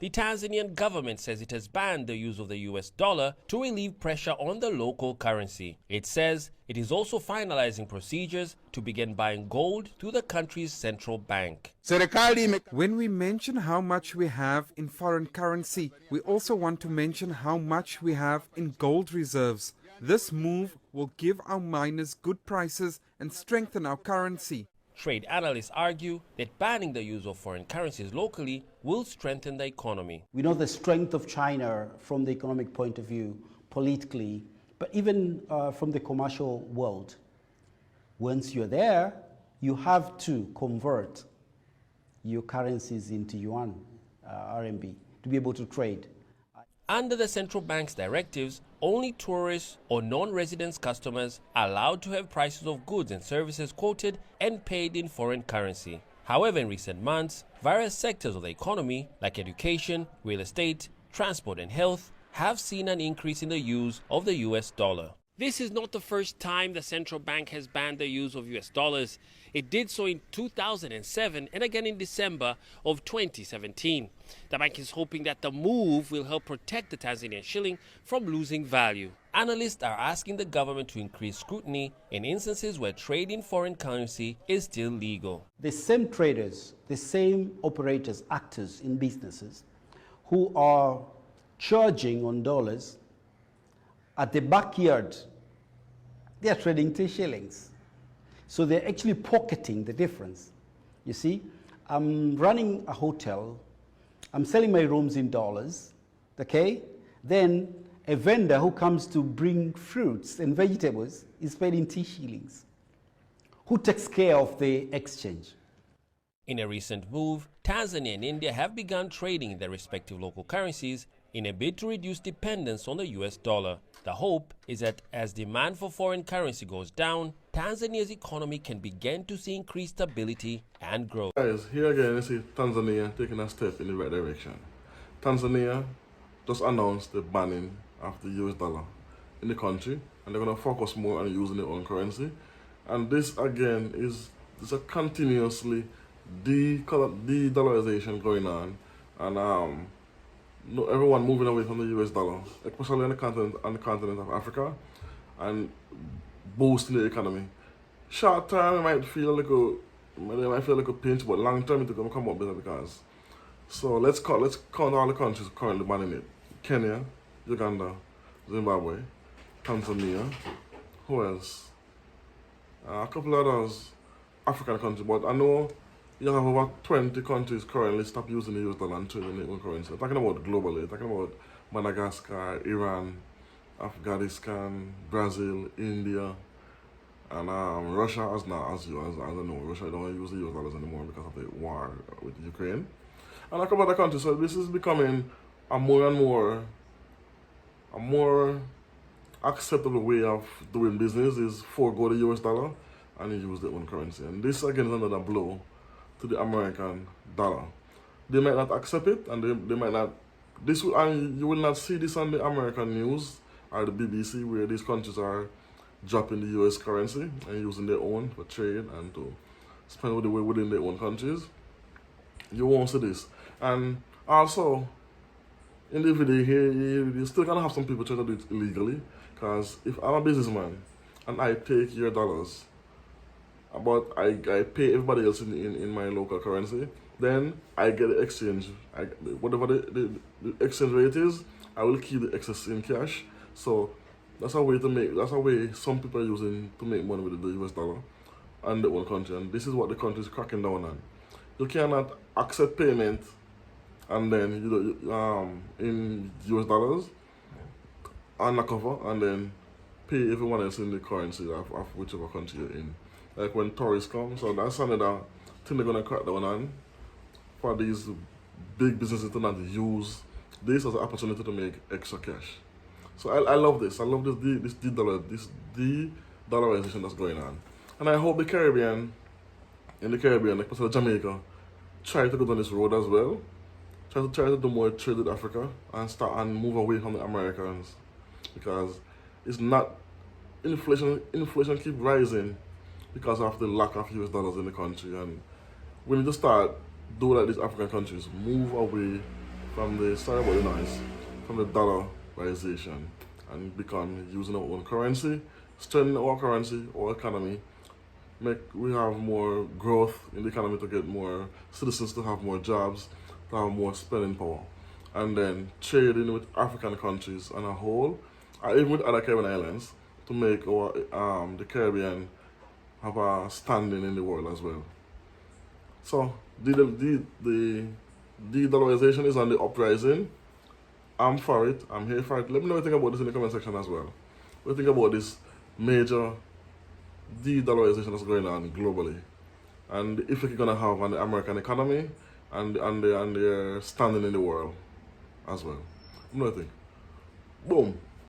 The Tanzanian government says it has banned the use of the US dollar to relieve pressure on the local currency. It says it is also finalizing procedures to begin buying gold through the country's central bank. When we mention how much we have in foreign currency, we also want to mention how much we have in gold reserves. This move will give our miners good prices and strengthen our currency. Trade analysts argue that banning the use of foreign currencies locally will strengthen the economy. We know the strength of China from the economic point of view, politically, but even from the commercial world. Once you're there, you have to convert your currencies into yuan, RMB, to be able to trade. Under the central bank's directives, only tourists or non-residence customers are allowed to have prices of goods and services quoted and paid in foreign currency. However, in recent months, various sectors of the economy, like education, real estate, transport and health, have seen an increase in the use of the US dollar. This is not the first time the central bank has banned the use of US dollars. It did so in 2007 and again in December of 2017. The bank is hoping that the move will help protect the Tanzanian shilling from losing value. Analysts are asking the government to increase scrutiny in instances where trade in foreign currency is still legal. The same traders, the same operators, actors in businesses who are charging on dollars at the backyard, they are trading 3 shillings. So they're actually pocketing the difference. You see, I'm running a hotel, I'm selling my rooms in dollars, okay? Then a vendor who comes to bring fruits and vegetables is paid in 3 shillings. Who takes care of the exchange? In a recent move, Tanzania and India have begun trading in their respective local currencies in a bid to reduce dependence on the US dollar. The hope is that as demand for foreign currency goes down, Tanzania's economy can begin to see increased stability and growth. Guys, here again you see Tanzania taking a step in the right direction. Tanzania just announced the banning of the US dollar in the country, and they're going to focus more on using their own currency. And this again is a continuously de-dollarization going on, and everyone moving away from the US dollar, especially on the continent of Africa, and boosting the economy. Short term, it might feel like a pinch, but long term, it's going to come up better because. So let's count all the countries currently banning it: Kenya, Uganda, Zimbabwe, Tanzania. Who else? A couple others, African countries, but I know you have over 20 countries currently stop using the US dollar and trading their own currency. Talking about globally, talking about Madagascar, Iran, Afghanistan, Brazil, India, and Russia. As I know, Russia don't use the US dollars anymore because of the war with Ukraine, and a couple other countries. So this is becoming a more acceptable way of doing business. Is forego the US dollar and use their own currency, and this again is another blow to the American dollar. They might not accept it, and they might not. And you will not see this on the American news or the BBC, where these countries are dropping the US currency and using their own for trade and to spend within their own countries. You won't see this. And also, in the video here, you're still gonna have some people try to do it illegally, because if I'm a businessman and I take your dollars, but I pay everybody else in my local currency, then I get the exchange. Whatever the exchange rate is, I will keep the excess in cash. So that's a way some people are using to make money with the US dollar and their own country. And this is what the country is cracking down on. You cannot accept payment and then in US dollars undercover, and then pay everyone else in the currency of whichever country you're in. Like when tourists come, so that's another thing they're gonna crack down on for these big businesses to not use this as an opportunity to make extra cash. So I love this. I love this de-dollarization that's going on, and I hope in the Caribbean, like especially Jamaica, try to go down this road as well. Try to do more trade with Africa and move away from the Americans, because it's not inflation keep rising because of the lack of US dollars in the country, and we need to start doing like these African countries, move away from the, sorry about the noise, from the dollarization and become using our own currency, strengthen our currency, our economy, make we have more growth in the economy to get more citizens to have more jobs, to have more spending power. And then trading with African countries on a whole, or even with other Caribbean islands, to make our the Caribbean have a standing in the world as well. So the de-dollarization is on the uprising. I'm for it. I'm here for it. Let me know what you think about this in the comment section as well. What do you think about this major de-dollarization that's going on globally, and the effect it's gonna have on the American economy and their standing in the world as well? What do you think? Boom.